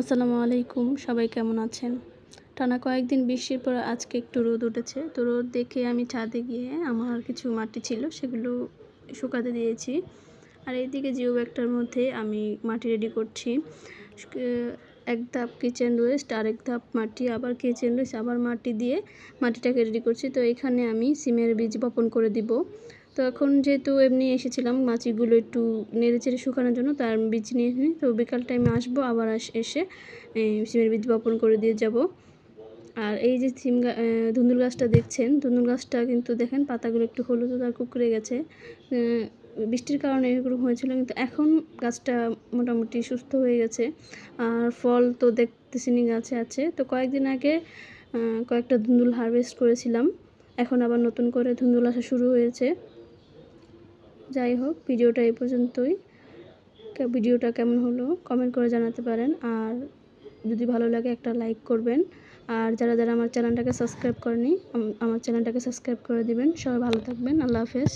আসসালামু আলাইকুম, সবাই কেমন আছেন? টানা কয়েকদিন বৃষ্টির পর আজকে একটু রোদ উঠেছে। তো রোদ দেখে আমি ছাদে গিয়ে আমার কিছু মাটি ছিল সেগুলো শুকাতে দিয়েছি। আর এইদিকে জিও ব্যাগটার মধ্যে আমি মাটি রেডি করছি। এক ধাপ কিচেন ওয়েস্ট, আরেক ধাপ মাটি, আবার কিচেন ওয়েস্ট, আবার মাটি দিয়ে মাটিটাকে রেডি করছি। তো এখানে আমি সিমের বীজ বপন করে দিব। তো এখন যেহেতু এমনি এসেছিলাম মাটিগুলো একটু নেড়েচেড়ে শুকানোর জন্য, তার বীজ নিয়ে নিই। তো বিকাল টাইমে আসবো, আবার এসে সিমের বীজ বপন করে দিয়ে যাব। আর এই যে ধুন্দুল গাছটা দেখছেন, ধুন্দুল গাছটা কিন্তু দেখেন পাতাগুলো একটু হলুদ আর কুঁকড়ে গেছে। বৃষ্টির কারণে এরকম হয়েছিল, কিন্তু এখন গাছটা মোটামুটি সুস্থ হয়ে গেছে। আর ফল তো দেখতেছিনি গাছে আছে। তো কয়েকদিন আগে কয়েকটা ধুন্দুল হারভেস্ট করেছিলাম, এখন আবার নতুন করে ধুন্দুল আসা শুরু হয়েছে। যাই হোক, ভিডিওটা এই পর্যন্তই। ভিডিওটা কেমন হলো কমেন্ট করে জানাতে পারেন, আর যদি ভালো লাগে একটা লাইক করবেন। আর যারা যারা আমার চ্যানেলটাকে সাবস্ক্রাইব করেনি, আমার চ্যানেলটাকে সাবস্ক্রাইব করে দিবেন। সবাই ভালো থাকবেন। আল্লাহ হাফেজ।